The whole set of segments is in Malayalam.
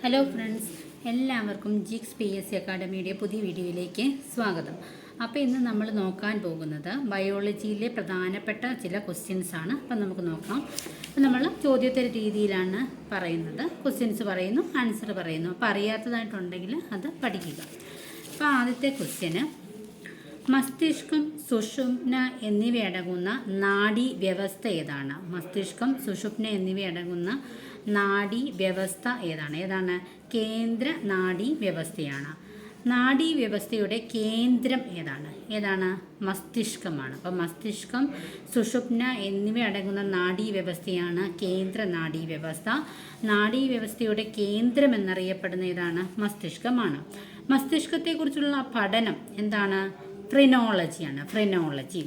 ഹലോ ഫ്രണ്ട്സ്, എല്ലാവർക്കും ജിക്സ് PSC അക്കാഡമിയുടെ പുതിയ വീഡിയോയിലേക്ക് സ്വാഗതം. അപ്പോൾ ഇന്ന് നമ്മൾ നോക്കാൻ പോകുന്നത് ബയോളജിയിലെ പ്രധാനപ്പെട്ട ചില ക്വസ്റ്റ്യൻസ് ആണ്. അപ്പം നമുക്ക് നോക്കാം. അപ്പം നമ്മൾ ചോദ്യോത്തര രീതിയിലാണ് പറയുന്നത്. ക്വസ്റ്റ്യൻസ് പറയുന്നു, ആൻസർ പറയുന്നു. അപ്പോൾ അറിയാത്തതായിട്ടുണ്ടെങ്കിൽ അത് പഠിക്കുക. അപ്പോൾ ആദ്യത്തെ ക്വസ്റ്റ്യന്, മസ്തിഷ്കം, സുഷുമ്ന എന്നിവയടങ്ങുന്ന നാഡീ വ്യവസ്ഥ ഏതാണ്? മസ്തിഷ്കം, സുഷുമ്ന എന്നിവയടങ്ങുന്ന നാഡീ വ്യവസ്ഥ ഏതാണ്? കേന്ദ്ര നാഡീ വ്യവസ്ഥയാണ്. നാഡീ വ്യവസ്ഥയുടെ കേന്ദ്രം ഏതാണ്? മസ്തിഷ്കമാണ്. അപ്പോൾ മസ്തിഷ്കം, സുഷുമ്ന എന്നിവ അടങ്ങുന്ന നാഡീ വ്യവസ്ഥയാണ് കേന്ദ്ര നാഡീ വ്യവസ്ഥ. നാഡീ വ്യവസ്ഥയുടെ കേന്ദ്രം എന്നറിയപ്പെടുന്ന ഏതാണ്? മസ്തിഷ്കമാണ്. മസ്തിഷ്കത്തെക്കുറിച്ചുള്ള പഠനം എന്താണ്? ഫ്രെനോളജിയാണ്. ഫ്രെനോളജി.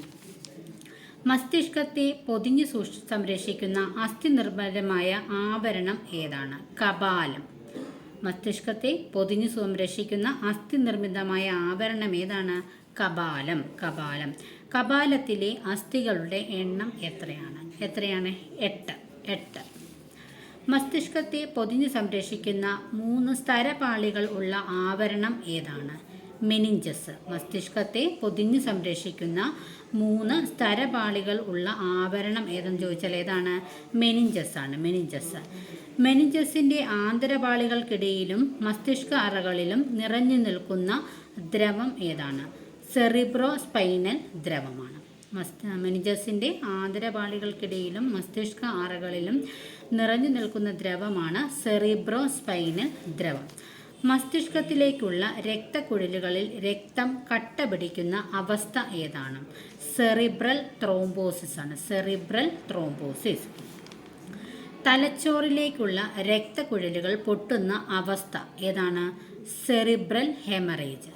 മസ്തിഷ്കത്തെ പൊതിഞ്ഞു സംരക്ഷിക്കുന്ന അസ്ഥിനിർഭരമായ ആവരണം ഏതാണ്? കപാലം. മസ്തിഷ്കത്തെ പൊതിഞ്ഞു സംരക്ഷിക്കുന്ന അസ്ഥിനിർമ്മിതമായ ആവരണം ഏതാണ്? കപാലം. കപാലത്തിലെ അസ്ഥികളുടെ എണ്ണം എത്രയാണ്? 8. മസ്തിഷ്കത്തെ പൊതിഞ്ഞു സംരക്ഷിക്കുന്ന 3 സ്തരപാളികൾ ഉള്ള ആവരണം ഏതാണ്? മെനിഞ്ചസ്. മസ്തിഷ്കത്തെ പൊതിഞ്ഞു സംരക്ഷിക്കുന്ന 3 സ്തരപാളികൾ ഉള്ള ആവരണം ഏതെന്ന് ചോദിച്ചാൽ ഏതാണ്? മെനിഞ്ചസ് ആണ്. മെനിഞ്ചസിൻ്റെ ആന്തരപാളികൾക്കിടയിലും മസ്തിഷ്ക അറകളിലും നിറഞ്ഞു നിൽക്കുന്ന ദ്രവം ഏതാണ്? Cerebro spinal ദ്രവമാണ്. മെനിഞ്ചസിൻ്റെ ആന്തരപാളികൾക്കിടയിലും മസ്തിഷ്ക അറകളിലും നിറഞ്ഞു നിൽക്കുന്ന ദ്രവമാണ് സെറിബ്രോ സ്പൈനൽ ദ്രവം. മസ്തിഷ്കത്തിലേക്കുള്ള രക്തക്കുഴലുകളിൽ രക്തം കട്ട പിടിക്കുന്ന അവസ്ഥ ഏതാണ്? സെറിബ്രൽ ത്രോംബോസിസ് ആണ്. Cerebral thrombosis. തലച്ചോറിലേക്കുള്ള രക്തക്കുഴലുകൾ പൊട്ടുന്ന അവസ്ഥ ഏതാണ്? Cerebral haemorrhage.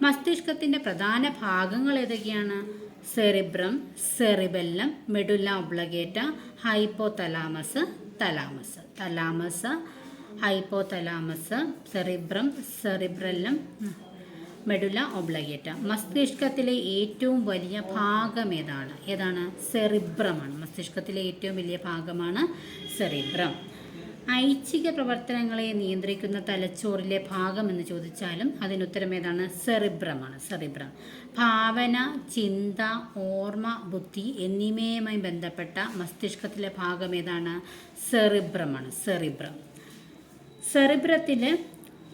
മസ്തിഷ്കത്തിൻ്റെ പ്രധാന ഭാഗങ്ങൾ ഏതൊക്കെയാണ്? Cerebrum, cerebellum, medulla oblongata, hypothalamus, hypothalamus, cerebrum, cerebellum, medulla oblongata. മസ്തിഷ്കത്തിലെ ഏറ്റവും വലിയ ഭാഗം ഏതാണ്? സെറിബ്രമാണ്. മസ്തിഷ്കത്തിലെ ഏറ്റവും വലിയ ഭാഗമാണ് സെറിബ്രം. ഐച്ഛിക പ്രവർത്തനങ്ങളെ നിയന്ത്രിക്കുന്ന തലച്ചോറിലെ ഭാഗം എന്ന് ചോദിച്ചാലും അതിനുത്തരം ഏതാണ്? സെറിബ്രമാണ്. ഭാവന, ചിന്ത, ഓർമ്മ, ബുദ്ധി എന്നിവയുമായി ബന്ധപ്പെട്ട മസ്തിഷ്കത്തിലെ ഭാഗം ഏതാണ്? സെറിബ്രമാണ്. സെറിബ്രത്തിലെ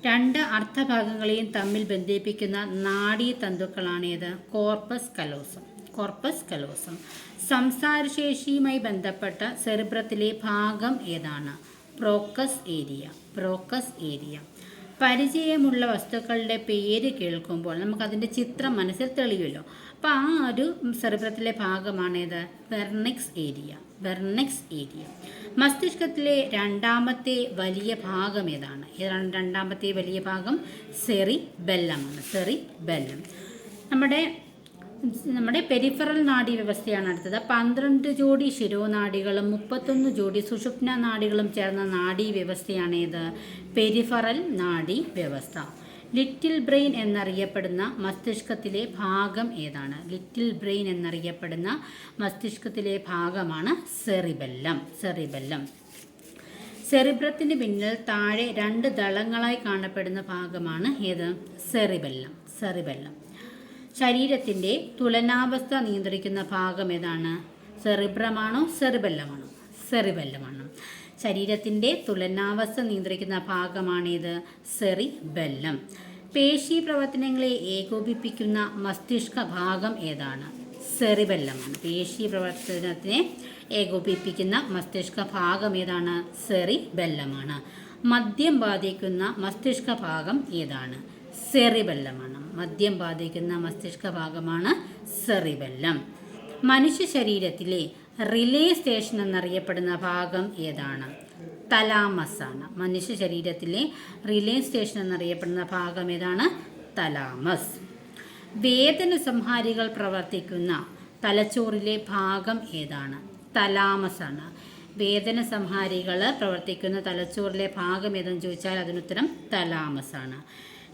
2 അർദ്ധഭാഗങ്ങളെയും തമ്മിൽ ബന്ധിപ്പിക്കുന്ന നാഡീതന്തുക്കളാണേത്? Corpus callosum. സംസാരശേഷിയുമായി ബന്ധപ്പെട്ട സെറിബ്രത്തിലെ ഭാഗം ഏതാണ്? Broca's area. പരിചയമുള്ള വസ്തുക്കളുടെ പേര് കേൾക്കുമ്പോൾ നമുക്കതിൻ്റെ ചിത്രം മനസ്സിൽ തെളിയുമല്ലോ. അപ്പോൾ ആ ഒരു സെറിബ്രത്തിലെ ഭാഗമാണേത്? Wernicke's area. മസ്തിഷ്കത്തിലെ രണ്ടാമത്തെ വലിയ ഭാഗം ഏതാണ്? രണ്ടാമത്തെ വലിയ ഭാഗം സെറിബെല്ലമാണ്. നമ്മുടെ പെരിഫറൽ നാഡീ വ്യവസ്ഥയാണ് അടുത്തത്. 12 ജോഡി ശിരോനാഡികളും 31 ജോഡി സുഷുമ്ന നാഡികളും ചേർന്ന നാഡീ വ്യവസ്ഥയാണേത്? പെരിഫറൽ നാഡീ വ്യവസ്ഥ. ലിറ്റിൽ ബ്രെയിൻ എന്നറിയപ്പെടുന്ന മസ്തിഷ്കത്തിലെ ഭാഗം ഏതാണ്? മസ്തിഷ്കത്തിലെ ഭാഗമാണ് സെറിബെല്ലം. സെറിബ്രത്തിന് പിന്നിൽ താഴെ 2 ദളങ്ങളായി കാണപ്പെടുന്ന ഭാഗമാണ് ഏത്? സെറിബെല്ലം. ശരീരത്തിൻ്റെ തുലനാവസ്ഥ നിയന്ത്രിക്കുന്ന ഭാഗം ഏതാണ്? സെറിബ്രമാണോ സെറിബെല്ലമാണോ? സെറിബെല്ലമാണ്. ശരീരത്തിൻ്റെ തുലനാവസ്ഥ നിയന്ത്രിക്കുന്ന ഭാഗമാണേത്? സെറിബെല്ലം. പേശി പ്രവർത്തനങ്ങളെ ഏകോപിപ്പിക്കുന്ന മസ്തിഷ്ക ഭാഗം ഏതാണ്? സെറിബെല്ലമാണ്. പേശി പ്രവർത്തനത്തിനെ ഏകോപിപ്പിക്കുന്ന മസ്തിഷ്ക ഭാഗം ഏതാണ്? സെറിബെല്ലമാണ്. മദ്യം ബാധിക്കുന്ന മസ്തിഷ്ക ഭാഗം ഏതാണ്? സെറിബെല്ലമാണ്. മദ്യം ബാധിക്കുന്ന മസ്തിഷ്ക ഭാഗമാണ് സെറിബെല്ലം. മനുഷ്യ ശരീരത്തിലെ റിലേ സ്റ്റേഷൻ എന്നറിയപ്പെടുന്ന ഭാഗം ഏതാണ്? തലാമസ് ആണ്. മനുഷ്യ ശരീരത്തിലെ റിലേ സ്റ്റേഷൻ എന്നറിയപ്പെടുന്ന ഭാഗം ഏതാണ്? തലാമസ്. വേദന സംഹാരികൾ പ്രവർത്തിക്കുന്ന തലച്ചോറിലെ ഭാഗം ഏതാണ്? തലാമസ് ആണ്. വേദന സംഹാരികൾ പ്രവർത്തിക്കുന്ന തലച്ചോറിലെ ഭാഗം ഏതെന്ന് ചോദിച്ചാൽ അതിനുത്തരം തലാമസ് ആണ്.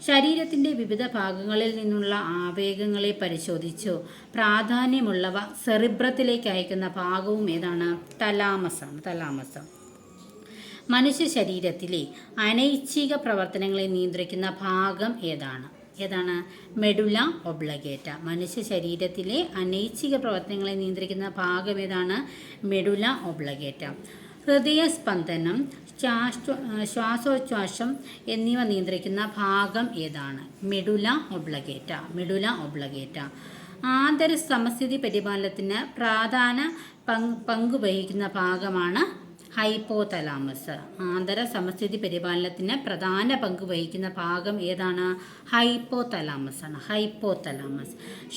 ശരീരത്തിൻ്റെ വിവിധ ഭാഗങ്ങളിൽ നിന്നുള്ള ആവേഗങ്ങളെ പരിശോധിച്ചു പ്രാധാന്യമുള്ളവ സെറിബ്രത്തിലേക്ക് അയക്കുന്ന ഭാഗവും ഏതാണ്? തലാമസ് ആണ്. മനുഷ്യ ശരീരത്തിലെ അനൈച്ഛിക പ്രവർത്തനങ്ങളെ നിയന്ത്രിക്കുന്ന ഭാഗം ഏതാണ് മെഡുല ഒബ്ലഗേറ്റ. മനുഷ്യ ശരീരത്തിലെ അനൈച്ഛിക പ്രവർത്തനങ്ങളെ നിയന്ത്രിക്കുന്ന ഭാഗം ഏതാണ്? മെഡുല ഒബ്ലഗേറ്റ. ഹൃദയസ്പന്ദനം, ശ്വാസോച്ഛ്വാസം എന്നിവ നിയന്ത്രിക്കുന്ന ഭാഗം ഏതാണ്? മെഡുല ഒബ്ലഗേറ്റ. ആന്തര സമസ്ഥിതി പരിപാലനത്തിന് പ്രധാന പങ്കുവഹിക്കുന്ന ഭാഗമാണ് ഹൈപ്പോതലാമസ്. ആന്തര സമസ്ഥിതി പരിപാലനത്തിന് പ്രധാന പങ്ക് വഹിക്കുന്ന ഭാഗം ഏതാണ്? ഹൈപ്പോതലാമസ്.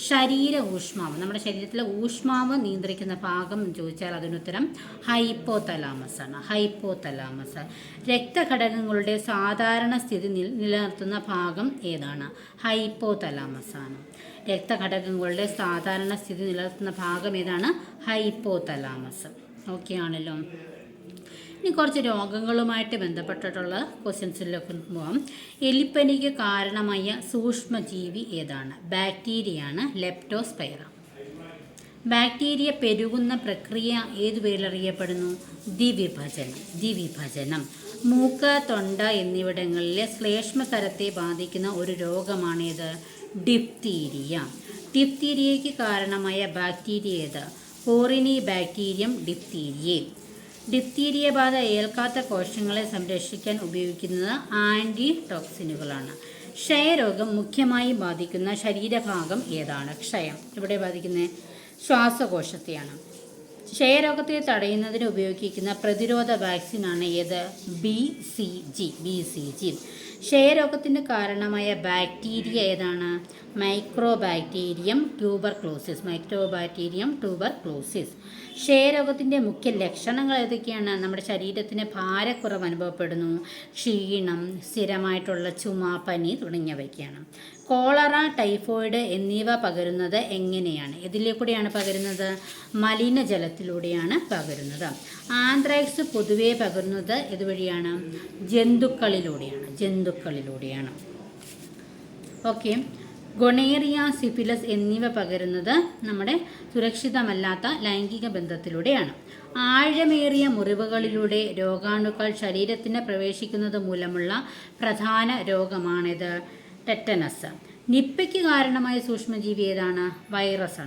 ശരീര ഊഷ്മാവ്, നമ്മുടെ ശരീരത്തിലെ ഊഷ്മാവ് നിയന്ത്രിക്കുന്ന ഭാഗം എന്ന് ചോദിച്ചാൽ അതിനുത്തരം ഹൈപ്പോതലാമസ്. രക്തഘടകങ്ങളുടെ സാധാരണ സ്ഥിതി നിലനിർത്തുന്ന ഭാഗം ഏതാണ്? ഹൈപ്പോതലാമസ് ആണ്. രക്തഘടകങ്ങളുടെ സാധാരണ സ്ഥിതി നിലനിർത്തുന്ന ഭാഗം ഏതാണ്? ഹൈപ്പോതലാമസ്. ഓക്കെ ആണല്ലോ. ഇനി കുറച്ച് രോഗങ്ങളുമായിട്ട് ബന്ധപ്പെട്ടിട്ടുള്ള ക്വസ്റ്റ്യൻസിലേക്ക് പോകാം. എലിപ്പനിക്ക് കാരണമായ സൂക്ഷ്മജീവി ഏതാണ്? ബാക്ടീരിയയാണ്, ലെപ്റ്റോസ്പൈറ. ബാക്ടീരിയ പെരുകുന്ന പ്രക്രിയ ഏതു പേരിലറിയപ്പെടുന്നു? ദ്വിവിഭജനം. മൂക്ക്, തൊണ്ട എന്നിവിടങ്ങളിലെ ശ്ലേഷ്മതരത്തെ ബാധിക്കുന്ന ഒരു രോഗമാണേത്? ഡിഫ്തീരിയ. ഡിഫ്തീരിയയ്ക്ക് കാരണമായ ബാക്ടീരിയ ഏത്? കോറിനി ബാക്ടീരിയം ഡിഫ്തീരിയേ. ഡിഫ്തീരിയ ബാധ ഏൽക്കാത്ത കോശങ്ങളെ സംരക്ഷിക്കാൻ ഉപയോഗിക്കുന്നത് ആൻറ്റിടോക്സിനുകളാണ്. ക്ഷയരോഗം മുഖ്യമായി ബാധിക്കുന്ന ശരീരഭാഗം ഏതാണ്? ക്ഷയം ഇവിടെ ബാധിക്കുന്നത് ശ്വാസകോശത്തെയാണ്. ക്ഷയരോഗത്തെ തടയുന്നതിന് ഉപയോഗിക്കുന്ന പ്രതിരോധ വാക്സിനാണ് ഏത്? BCG. ക്ഷയരോഗത്തിന് കാരണമായ ബാക്ടീരിയ ഏതാണ്? Mycobacterium tuberculosis. ക്ഷയരോഗത്തിൻ്റെ മുഖ്യ ലക്ഷണങ്ങൾ ഏതൊക്കെയാണ്? നമ്മുടെ ശരീരത്തിന് ഭാരക്കുറവ് അനുഭവപ്പെടുന്നു, ക്ഷീണം, സ്ഥിരമായിട്ടുള്ള ചുമ, പനി തുടങ്ങിയവയ്ക്കാണ്. കോളറ, ടൈഫോയിഡ് എന്നിവ പകരുന്നത് എങ്ങനെയാണ്? ഇതിലൂടെയാണ് പകരുന്നത്? മലിനജലത്തിലൂടെയാണ് പകരുന്നത്. ആന്ത്രാക്സ് പൊതുവെ പകരുന്നത് ഇതുവഴിയാണ്? ജന്തുക്കളിലൂടെയാണ്. ഓക്കെ. ഗൊണേറിയ, സിഫിലിസ് എന്നിവ പകരുന്നത് നമ്മുടെ സുരക്ഷിതമല്ലാത്ത ലൈംഗിക ബന്ധത്തിലൂടെയാണ്. ആഴമേറിയ മുറിവുകളിലൂടെ രോഗാണുക്കൾ ശരീരത്തിന് പ്രവേശിക്കുന്നത് മൂലമുള്ള പ്രധാന രോഗമാണിത് ടെറ്റനസ്. നിപ്പയ്ക്ക് കാരണമായ സൂക്ഷ്മജീവി ഏതാണ്? വൈറസ്.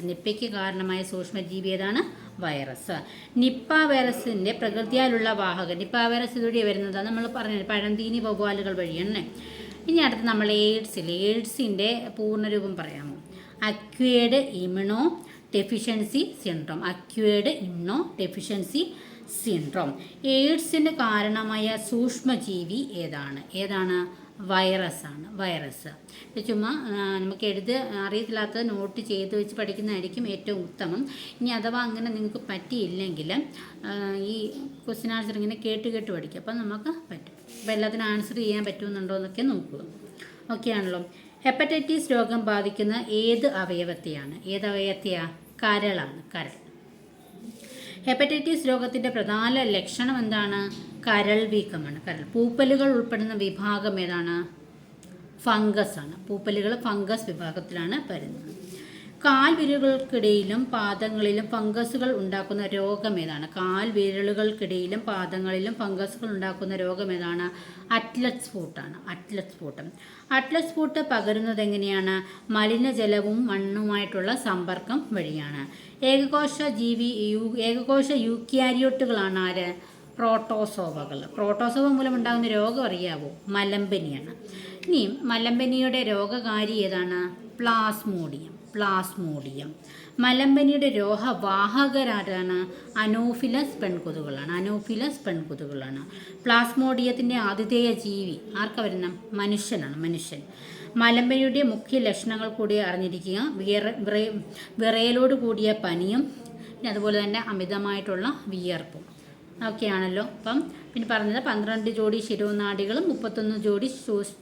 നിപ്പയ്ക്ക് കാരണമായ സൂക്ഷ്മജീവി ഏതാണ്? വൈറസ്. നിപ്പ വൈറസിൻ്റെ പ്രകൃതിയാലുള്ള വാഹകൻ. നിപ്പ വൈറസ് ഇതുവഴി വരുന്നത് നമ്മൾ പറഞ്ഞത് പഴന്തീനി വവ്വാലുകൾ വഴിയാണ്. ഇനി അടുത്ത് നമ്മൾ എയ്ഡ്സിൻ്റെ പൂർണ്ണരൂപം പറയാമോ? Acquired immuno deficiency syndrome. എയ്ഡ്സിന് കാരണമായ സൂക്ഷ്മജീവി ഏതാണ്? വൈറസ്. ചുമ്മാ നമുക്ക് അറിയത്തില്ലാത്തത് നോട്ട് ചെയ്ത് വെച്ച് പഠിക്കുന്നതായിരിക്കും ഏറ്റവും ഉത്തമം. ഇനി അഥവാ അങ്ങനെ നിങ്ങൾക്ക് പറ്റിയില്ലെങ്കിൽ ഈ ക്വസ്റ്റ്യൻ ആൻസർ ഇങ്ങനെ കേട്ട് പഠിക്കുക, അപ്പം നമുക്ക് പറ്റും. അപ്പോൾ എല്ലാത്തിനും ആൻസർ ചെയ്യാൻ പറ്റുമെന്നുണ്ടോ എന്നൊക്കെ നോക്കുക. ഓക്കെ ആണല്ലോ. ഹെപ്പറ്റൈറ്റിസ് രോഗം ബാധിക്കുന്ന ഏത് അവയവത്തെയാണ്? കരളാണ്. ഹെപ്പറ്റൈറ്റിസ് രോഗത്തിൻ്റെ പ്രധാന ലക്ഷണം എന്താണ്? കരൾ വീക്കമാണ്. പൂപ്പലുകൾ ഉൾപ്പെടുന്ന വിഭാഗം ഏതാണ്? ഫംഗസാണ്. പൂപ്പലുകൾ ഫംഗസ് വിഭാഗത്തിലാണ് വരുന്നത്. കാൽവിരലുകൾക്കിടയിലും പാദങ്ങളിലും ഫംഗസുകൾ ഉണ്ടാക്കുന്ന രോഗം ഏതാണ്? കാൽവിരലുകൾക്കിടയിലും പാദങ്ങളിലും ഫംഗസുകൾ ഉണ്ടാക്കുന്ന രോഗം ഏതാണ്? അറ്റ്ലസ് ഫൂട്ട് പകരുന്നത് എങ്ങനെയാണ്? മലിനജലവും മണ്ണുമായിട്ടുള്ള സമ്പർക്കം വഴിയാണ്. ഏകകോശ യൂക്യാരിയോട്ടുകളാണ് ആര്? പ്രോട്ടോസോവ മൂലം ഉണ്ടാകുന്ന രോഗം അറിയാവോ? മലമ്പനിയാണ്. ഇനി മലമ്പനിയുടെ രോഗകാരി ഏതാണ്? പ്ലാസ്മോഡിയം. മലമ്പനിയുടെ രോഗവാഹകരാരാണ്? അനോഫിലസ് പെൺകൊതുകുകളാണ്. പ്ലാസ്മോഡിയത്തിൻ്റെ ആതിഥേയ ജീവി ആർക്കാ വരുന്ന? മനുഷ്യൻ. മലമ്പനിയുടെ മുഖ്യ ലക്ഷണങ്ങൾ കൂടി അറിഞ്ഞിരിക്കുക. വിറയലോട് കൂടിയ പനിയും പിന്നെ അതുപോലെ തന്നെ അമിതമായിട്ടുള്ള വിയർപ്പും ഒക്കെയാണല്ലോ. അപ്പം പിന്നെ പറഞ്ഞത് 12 ജോഡി ശിരോനാഡികളും 31 ജോഡി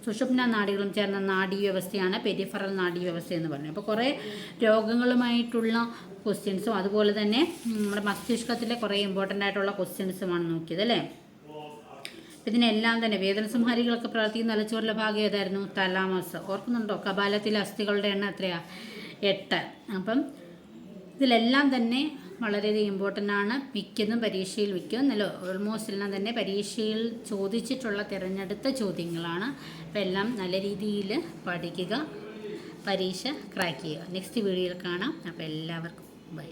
സുഷുമ്ന നാഡികളും ചേർന്ന നാഡീവ്യവസ്ഥയാണ് പെരിഫറൽ നാഡീവ്യവസ്ഥ എന്ന് പറഞ്ഞു. അപ്പോൾ കുറേ രോഗങ്ങളുമായിട്ടുള്ള ക്വസ്റ്റ്യൻസും അതുപോലെ തന്നെ നമ്മുടെ മസ്തിഷ്കത്തിലെ കുറേ ഇമ്പോർട്ടൻ്റ് ആയിട്ടുള്ള ക്വസ്റ്റ്യൻസുമാണ് നോക്കിയത് അല്ലേ. ഇതിനെല്ലാം തന്നെ വേദനസംഹാരികളൊക്കെ പ്രവർത്തിക്കുന്ന തലച്ചോറിലെ ഭാഗം ഏതായിരുന്നു? തലാമസ്. ഓർക്കുന്നുണ്ടോ? കപാലത്തിലെ അസ്ഥികളുടെ എണ്ണം എത്രയാണ്? 8. അപ്പം ഇതിലെല്ലാം തന്നെ വളരെയധികം ഇമ്പോർട്ടൻ്റ് ആണ്. മിക്കതും മിക്കതെന്നല്ല, ഓൾമോസ്റ്റ് എല്ലാം തന്നെ പരീക്ഷയിൽ ചോദിച്ചിട്ടുള്ള തിരഞ്ഞെടുത്ത ചോദ്യങ്ങളാണ്. അപ്പോൾ എല്ലാം നല്ല രീതിയിൽ പഠിക്കുക, പരീക്ഷ ക്രാക്ക് ചെയ്യുക. നെക്സ്റ്റ് വീഡിയോയിൽ കാണാം. അപ്പോൾ എല്ലാവർക്കും ബൈ.